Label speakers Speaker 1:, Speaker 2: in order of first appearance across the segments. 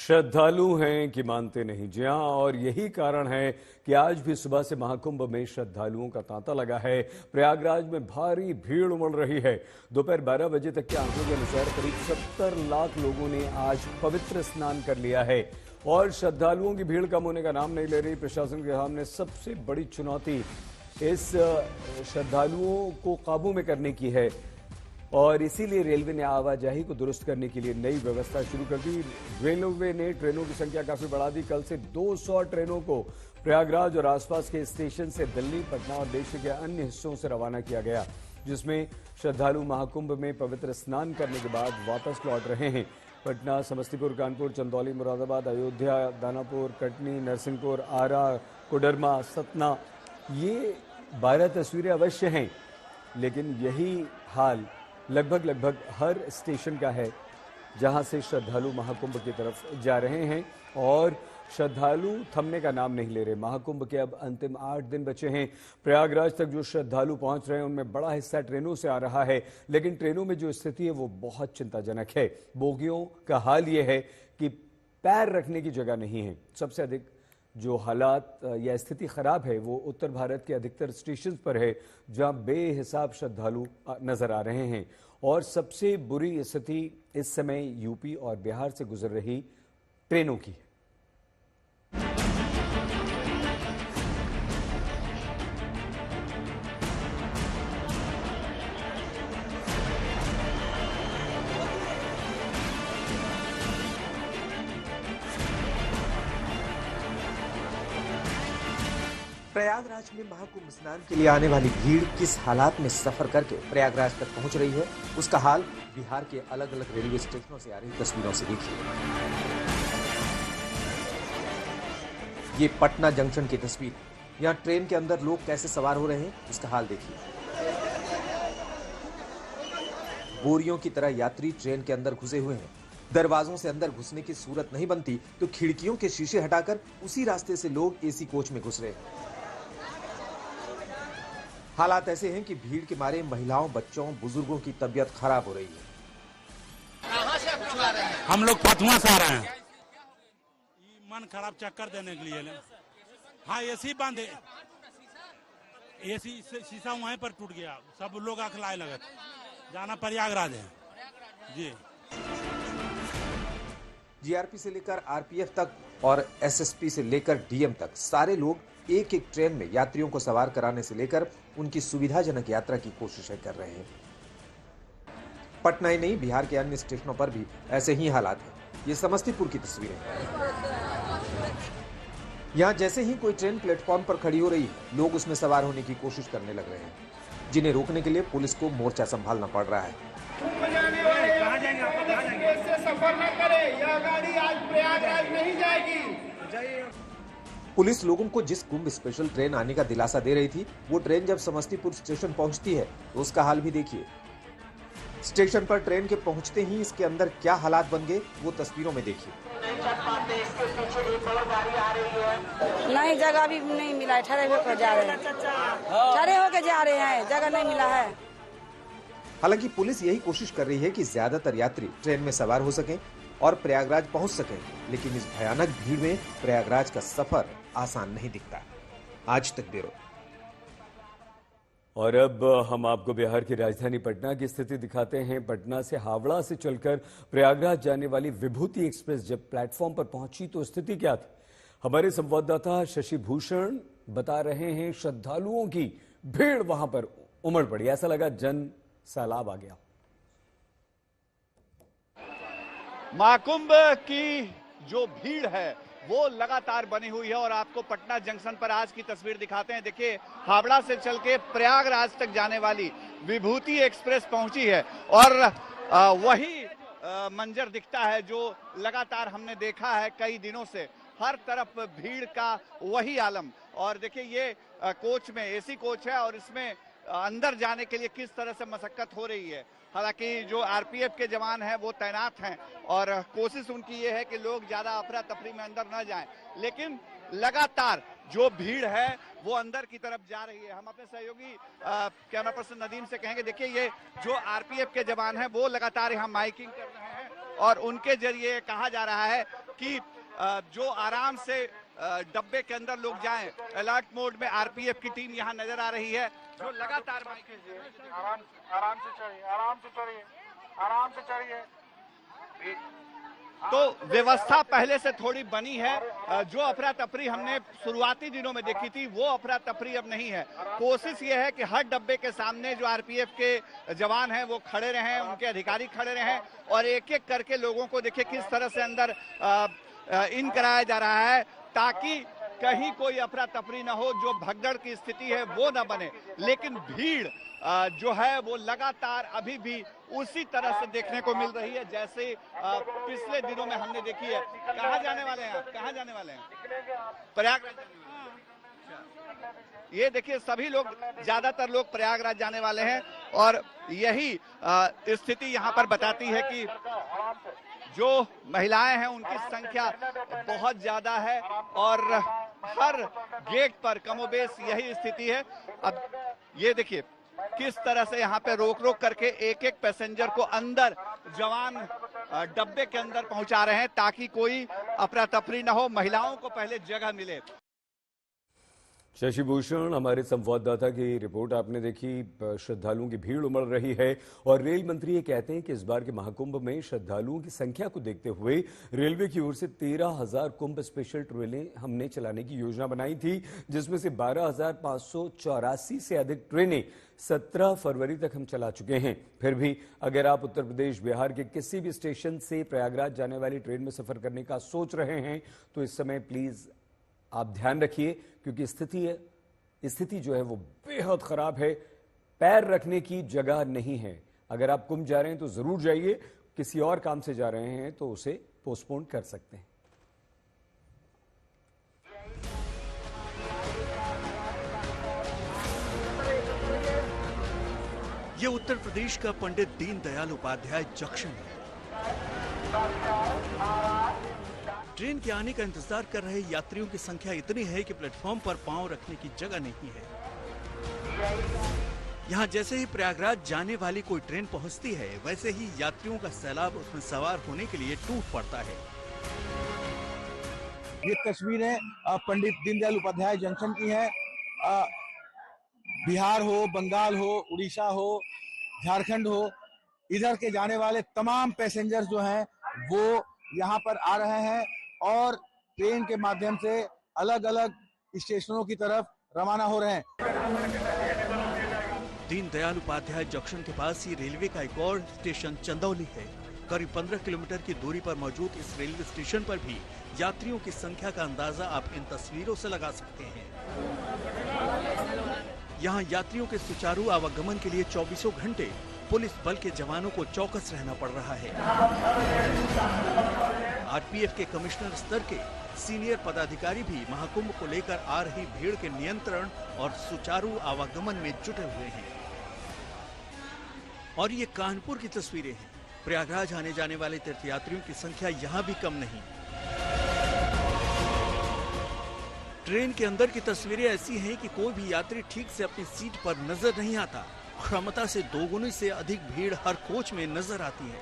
Speaker 1: श्रद्धालु हैं कि मानते नहीं। जी हाँ, और यही कारण है कि आज भी सुबह से महाकुंभ में श्रद्धालुओं का तांता लगा है। प्रयागराज में भारी भीड़ उमड़ रही है। दोपहर 12 बजे तक के आंकड़ों के अनुसार करीब 70 लाख लोगों ने आज पवित्र स्नान कर लिया है और श्रद्धालुओं की भीड़ कम होने का नाम नहीं ले रही। प्रशासन के सामने सबसे बड़ी चुनौती इस श्रद्धालुओं को काबू में करने की है और इसीलिए रेलवे ने आवाजाही को दुरुस्त करने के लिए नई व्यवस्था शुरू कर दी। रेलवे ने ट्रेनों की संख्या काफी बढ़ा दी। कल से 200 ट्रेनों को प्रयागराज और आसपास के स्टेशन से दिल्ली, पटना और देश के अन्य हिस्सों से रवाना किया गया, जिसमें श्रद्धालु महाकुंभ में पवित्र स्नान करने के बाद वापस लौट रहे हैं। पटना, समस्तीपुर, कानपुर, चंदौली, मुरादाबाद, अयोध्या, दानापुर, कटनी, नरसिंहपुर, आरा, कोडरमा, सतना, ये 12 तस्वीरें अवश्य हैं, लेकिन यही हाल लगभग हर स्टेशन का है जहां से श्रद्धालु महाकुंभ की तरफ जा रहे हैं और श्रद्धालु थमने का नाम नहीं ले रहे। महाकुंभ के अब अंतिम 8 दिन बचे हैं। प्रयागराज तक जो श्रद्धालु पहुंच रहे हैं उनमें बड़ा हिस्सा ट्रेनों से आ रहा है, लेकिन ट्रेनों में जो स्थिति है वो बहुत चिंताजनक है। बोगियों का हाल ये है कि पैर रखने की जगह नहीं है। सबसे अधिक जो हालात या स्थिति खराब है वो उत्तर भारत के अधिकतर स्टेशन पर है, जहां बेहिसाब श्रद्धालु नजर आ रहे हैं और सबसे बुरी स्थिति इस समय यूपी और बिहार से गुजर रही ट्रेनों की है।
Speaker 2: प्रयागराज में महाकुंभ स्नान के लिए आने वाली भीड़ किस हालात में सफर करके प्रयागराज तक पहुंच रही है, उसका हाल बिहार के अलग अलग रेलवे स्टेशनों से आ रही तस्वीरों से देखिए। ये पटना जंक्शन की तस्वीर। यहाँ ट्रेन के अंदर लोग कैसे सवार हो रहे हैं, इसका हाल देखिए। बोरियों की तरह यात्री ट्रेन के अंदर घुसे हुए हैं। दरवाजों से अंदर घुसने की सूरत नहीं बनती तो खिड़कियों के शीशे हटाकर उसी रास्ते से लोग एसी कोच में घुस रहे हैं। हालात ऐसे हैं कि भीड़ के मारे महिलाओं, बच्चों, बुजुर्गों की तबीयत खराब हो रही है।
Speaker 3: हम लोग फतुआ से आ रहे हैं। मन खराब चक्कर देने के लिए। हाँ, एसी बंद है। एसी शीशा वहीं पर टूट गया, सब लोग अखलाए लगे। जाना प्रयागराज है जी।
Speaker 2: जीआरपी से लेकर आरपीएफ तक और एसएसपी से लेकर डीएम तक सारे लोग एक एक ट्रेन में यात्रियों को सवार कराने से लेकर उनकी सुविधाजनक यात्रा की कोशिशें कर रहे हैं। पटना ही नहीं, बिहार के अन्य स्टेशनों पर भी ऐसे ही हालात हैं। ये समस्तीपुर की तस्वीरें हैं। यहाँ जैसे ही कोई ट्रेन प्लेटफॉर्म पर खड़ी हो रही है, लोग उसमें सवार होने की कोशिश करने लग रहे हैं, जिन्हें रोकने के लिए पुलिस को मोर्चा संभालना पड़ रहा है।
Speaker 4: सफर न करे, यह गाड़ी आज प्रयागराज नहीं जाएगी।
Speaker 2: पुलिस लोगों को जिस कुंभ स्पेशल ट्रेन आने का दिलासा दे रही थी, वो ट्रेन जब समस्तीपुर स्टेशन पहुंचती है तो उसका हाल भी देखिए। स्टेशन पर ट्रेन के पहुंचते ही इसके अंदर क्या हालात बन गए वो तस्वीरों में देखिए।
Speaker 5: नहीं, जगह भी नहीं मिला है, ठहरे होकर जा रहे हैं, जगह नहीं मिला है।
Speaker 2: हालांकि पुलिस यही कोशिश कर रही है कि ज्यादातर यात्री ट्रेन में सवार हो सकें और प्रयागराज पहुंच सकें, लेकिन इस भयानक भीड़ में प्रयागराज का सफर आसान नहीं दिखता। आज तक ब्यूरो।
Speaker 1: और अब हम आपको बिहार की राजधानी पटना की स्थिति दिखाते हैं। पटना से हावड़ा से चलकर प्रयागराज जाने वाली विभूति एक्सप्रेस जब प्लेटफॉर्म पर पहुंची तो स्थिति क्या थी, हमारे संवाददाता शशि भूषण बता रहे हैं। श्रद्धालुओं की भीड़ वहां पर उमड़ पड़ी, ऐसा लगा जन सैलाब आ गया।
Speaker 6: महाकुंभ की जो भीड़ है वो लगातार बनी हुई है और आपको पटना जंक्शन पर आज की तस्वीर दिखाते हैं। देखिए, हावड़ा से चल के प्रयागराज तक जाने वाली विभूति एक्सप्रेस पहुंची है और वही मंजर दिखता है जो लगातार हमने देखा है कई दिनों से। हर तरफ भीड़ का वही आलम। और देखिए, ये कोच में एसी कोच है और इसमें अंदर जाने के लिए किस तरह से मशक्कत हो रही है। हालांकि जो आरपीएफ के जवान हैं वो तैनात हैं और कोशिश उनकी ये है कि लोग ज्यादा अफरा तफरी में अंदर न जाएं, लेकिन लगातार जो भीड़ है वो अंदर की तरफ जा रही है। हम अपने सहयोगी कैमरा पर्सन नदीम से कहेंगे, देखिए ये जो आरपीएफ के जवान हैं वो लगातार यहाँ माइकिंग कर रहे हैं और उनके जरिए कहा जा रहा है कि जो आराम से डब्बे के अंदर लोग जाएं। अलर्ट मोड में आरपीएफ की टीम यहाँ नजर आ रही है, जो लगातार
Speaker 4: आराम से चढ़िए।
Speaker 6: तो व्यवस्था पहले से थोड़ी बनी है। जो अफरा तफरी हमने शुरुआती दिनों में देखी थी वो अफरा तफरी अब नहीं है। कोशिश ये है कि हर डब्बे के सामने जो आरपीएफ के जवान हैं वो खड़े रहें, उनके अधिकारी खड़े रहें और एक एक करके लोगों को देखिए किस तरह से अंदर इन कराया जा रहा है, ताकि कहीं कोई अफरा तफरी ना हो, जो भगदड़ की स्थिति है वो ना बने। लेकिन भीड़ जो है वो लगातार अभी भी उसी तरह से देखने को मिल रही है जैसे पिछले दिनों में हमने देखी है। कहाँ जाने वाले हैं आप? कहाँ जाने वाले हैं? प्रयागराज। ये देखिए सभी लोग, ज्यादातर लोग प्रयागराज जाने वाले हैं और यही स्थिति यहाँ पर बताती है कि जो महिलाएं हैं उनकी संख्या बहुत ज्यादा है और हर गेट पर कमोबेश यही स्थिति है। अब ये देखिए किस तरह से यहाँ पे रोक रोक करके एक एक पैसेंजर को अंदर जवान डब्बे के अंदर पहुंचा रहे हैं ताकि कोई अफरा तफरी ना हो, महिलाओं को पहले जगह मिले।
Speaker 1: शशि भूषण, हमारे संवाददाता की रिपोर्ट आपने देखी। श्रद्धालुओं की भीड़ उमड़ रही है और रेल मंत्री ये कहते हैं कि इस बार के महाकुंभ में श्रद्धालुओं की संख्या को देखते हुए रेलवे की ओर से 13,000 कुंभ स्पेशल ट्रेनें हमने चलाने की योजना बनाई थी, जिसमें से 12,584 से अधिक ट्रेनें 17 फरवरी तक हम चला चुके हैं। फिर भी अगर आप उत्तर प्रदेश, बिहार के किसी भी स्टेशन से प्रयागराज जाने वाली ट्रेन में सफर करने का सोच रहे हैं तो इस समय प्लीज आप ध्यान रखिए, क्योंकि स्थिति जो है वो बेहद खराब है। पैर रखने की जगह नहीं है। अगर आप कुंभ जा रहे हैं तो जरूर जाइए, किसी और काम से जा रहे हैं तो उसे पोस्टपोन कर सकते हैं।
Speaker 7: ये उत्तर प्रदेश का पंडित दीनदयाल उपाध्याय जंक्शन है। ट्रेन के आने का इंतजार कर रहे यात्रियों की संख्या इतनी है कि प्लेटफॉर्म पर पांव रखने की जगह नहीं है। यहाँ जैसे ही प्रयागराज जाने वाली कोई ट्रेन पहुँचती है, वैसे ही यात्रियों का सैलाब उसमें सवार होने के लिए टूट पड़ता है।
Speaker 8: ये तस्वीरें पंडित दीनदयाल उपाध्याय जंक्शन की है। बिहार हो, बंगाल हो, उड़ीसा हो, झारखंड हो, इधर के जाने वाले तमाम पैसेंजर्स जो हैं वो यहाँ पर आ रहे हैं और ट्रेन के माध्यम से अलग अलग स्टेशनों की तरफ रवाना हो रहे हैं।
Speaker 7: दीनदयाल उपाध्याय जंक्शन के पास ही रेलवे का एक और स्टेशन चंदौली है। करीब 15 किलोमीटर की दूरी पर मौजूद इस रेलवे स्टेशन पर भी यात्रियों की संख्या का अंदाजा आप इन तस्वीरों से लगा सकते हैं। यहाँ यात्रियों के सुचारू आवागमन के लिए 24 घंटे पुलिस बल के जवानों को चौकस रहना पड़ रहा है। आरपीएफ के कमिश्नर स्तर के सीनियर पदाधिकारी भी महाकुंभ को लेकर आ रही भीड़ के नियंत्रण और सुचारू आवागमन में जुटे हुए हैं। और ये कानपुर की तस्वीरें हैं। प्रयागराज आने जाने वाले तीर्थयात्रियों की संख्या यहाँ भी कम नहीं। ट्रेन के अंदर की तस्वीरें ऐसी हैं कि कोई भी यात्री ठीक से अपनी सीट पर नजर नहीं आता। क्षमता से दोगुनी से अधिक भीड़ हर कोच में नजर आती है।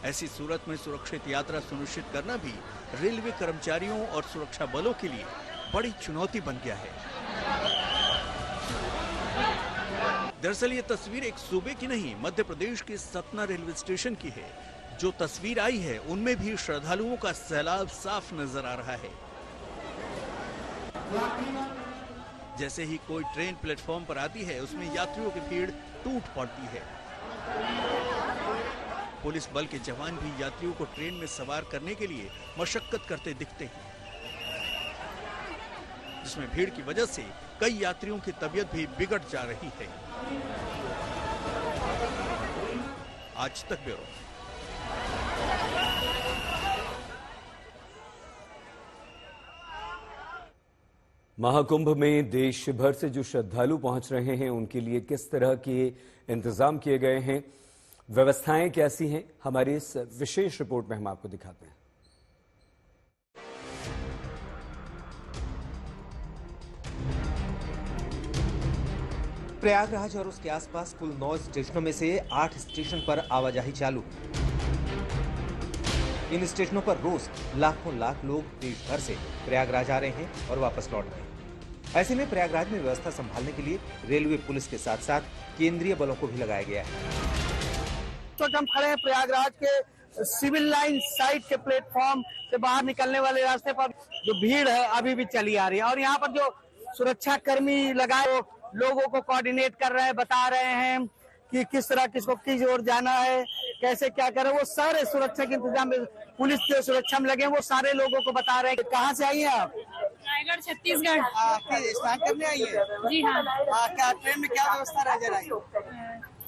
Speaker 7: ऐसी सूरत में सुरक्षित यात्रा सुनिश्चित करना भी रेलवे कर्मचारियों और सुरक्षा बलों के लिए बड़ी चुनौती बन गया है। दरअसल ये तस्वीर एक सूबे की नहीं, मध्य प्रदेश के सतना रेलवे स्टेशन की है। जो तस्वीर आई है उनमें भी श्रद्धालुओं का सैलाब साफ नजर आ रहा है। जैसे ही कोई ट्रेन प्लेटफॉर्म पर आती है, उसमें यात्रियों की भीड़ टूट पड़ती है। पुलिस बल के जवान भी यात्रियों को ट्रेन में सवार करने के लिए मशक्कत करते दिखते हैं, जिसमें भीड़ की वजह से कई यात्रियों की तबीयत भी बिगड़ जा रही है। आज तक ब्यूरो।
Speaker 1: महाकुंभ में देश भर से जो श्रद्धालु पहुंच रहे हैं उनके लिए किस तरह के इंतजाम किए गए हैं, व्यवस्थाएं कैसी हैं, हमारी इस विशेष रिपोर्ट में हम आपको दिखाते हैं।
Speaker 2: प्रयागराज और उसके आसपास कुल 9 स्टेशनों में से 8 स्टेशन पर आवाजाही चालू। इन स्टेशनों पर रोज लाखों लोग देश भर से प्रयागराज आ रहे हैं और वापस लौट रहे हैं। ऐसे में प्रयागराज में व्यवस्था संभालने के लिए रेलवे पुलिस के साथ साथ केंद्रीय बलों को भी लगाया गया है।
Speaker 9: तो हम खड़े हैं प्रयागराज के सिविल लाइन साइड के प्लेटफॉर्म से बाहर निकलने वाले रास्ते पर। जो भीड़ है अभी भी चली आ रही है और यहाँ पर जो सुरक्षा कर्मी लगाए वो लोगों को कोऑर्डिनेट कर रहे हैं, बता रहे हैं कि किस तरह किसको किस ओर जाना है, कैसे क्या करे। वो सारे सुरक्षा के इंतजाम में पुलिस जो सुरक्षा में लगे हैं वो सारे लोगों को बता रहे हैं। कहाँ से आई हैं आप?
Speaker 5: रायगढ़ छत्तीसगढ़।
Speaker 9: स्नान करने आई है?
Speaker 5: जी हाँ।
Speaker 9: क्या ट्रेन में क्या व्यवस्था नजर आई?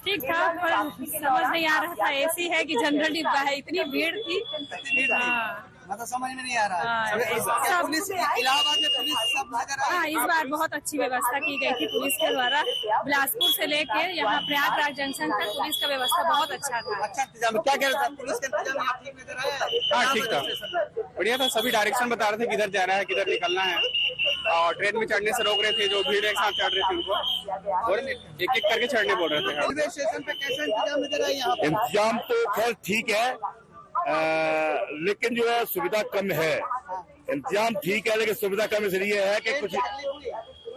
Speaker 5: ठीक था पर समझ नहीं आ रहा था एसी है कि जनरल डिब्बा है, इतनी भीड़ थी।
Speaker 9: मतलब समझ में नहीं आ रहा।
Speaker 5: हाँ,
Speaker 9: पुलिस इलाहाबाद में पुलिस सब नजर आई?
Speaker 5: हाँ, इस बार बहुत अच्छी व्यवस्था की गई थी पुलिस के द्वारा। बिलासपुर से लेके यहाँ प्रयागराज जंक्शन तक पुलिस का व्यवस्था बहुत अच्छा था।
Speaker 9: अच्छा इंतजाम। क्या कह रहे थे पुलिस का इंतजाम यहाँ ठीक नजर आया?
Speaker 10: हाँ ठीक था, बढ़िया था। सभी डायरेक्शन बता रहे थे किधर जाना है, किधर निकलना है और ट्रेन में चढ़ने से रोक रहे थे। जो भीड़ एक साथ चढ़ रहे थे उनको और एक एक करके चढ़ने बोल रहे थे।
Speaker 9: रेलवे स्टेशन पे कैसा इंतजाम नजर आया यहाँ?
Speaker 11: इंतजाम तो खैर ठीक है, लेकिन जो है सुविधा कम है। इंतजाम ठीक है लेकिन सुविधा कम इसलिए है कि कुछ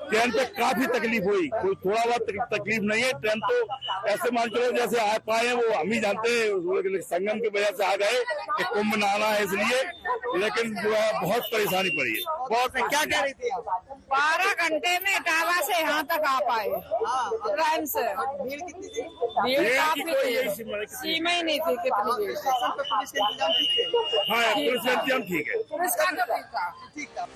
Speaker 11: ट्रेन पे काफी तकलीफ हुई। कोई थोड़ा बहुत तकलीफ नहीं है। ट्रेन तो ऐसे मान चलो जैसे आ पाए वो हम ही जानते हैं, संगम की वजह से आ गए कि कुंभ नहाना है इसलिए, लेकिन जो है बहुत परेशानी पड़ी है।
Speaker 9: बहुत। क्या कह रही थी आप?
Speaker 5: 12 घंटे में इटावा से यहाँ तक आ पाए ट्रेन से।
Speaker 9: भीड़ कितनी थी?
Speaker 5: भीड़ काफी सीमा ही नहीं थी कितनी भीड़।
Speaker 9: स्टेशन पे पुलिस का इंतजाम ठीक है?
Speaker 11: हाँ पुलिस का इंतजाम ठीक है।
Speaker 5: पुलिस का तो ठीक था।
Speaker 9: ठीक था।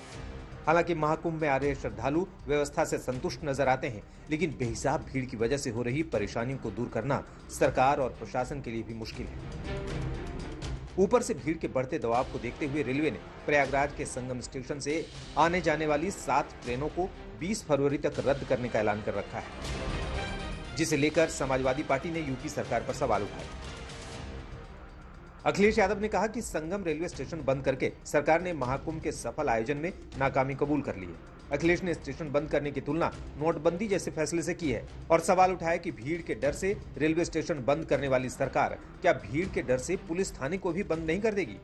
Speaker 2: हालांकि महाकुंभ में आ रहे श्रद्धालु व्यवस्था से संतुष्ट नजर आते हैं, लेकिन बेहिसाब भीड़ की वजह से हो रही परेशानियों को दूर करना सरकार और प्रशासन के लिए भी मुश्किल है। ऊपर से भीड़ के बढ़ते दबाव को देखते हुए रेलवे ने प्रयागराज के संगम स्टेशन से आने जाने वाली 7 ट्रेनों को 20 फरवरी तक रद्द करने का ऐलान कर रखा है, जिसे लेकर समाजवादी पार्टी ने यूपी सरकार पर सवाल उठाए। अखिलेश यादव ने कहा कि संगम रेलवे स्टेशन बंद करके सरकार ने महाकुंभ के सफल आयोजन में नाकामी कबूल कर ली है। अखिलेश ने स्टेशन बंद करने की तुलना नोटबंदी जैसे फैसले से की है और सवाल उठाया कि भीड़ के डर से रेलवे स्टेशन बंद करने वाली सरकार क्या भीड़ के डर से पुलिस थाने को भी बंद नहीं कर देगी?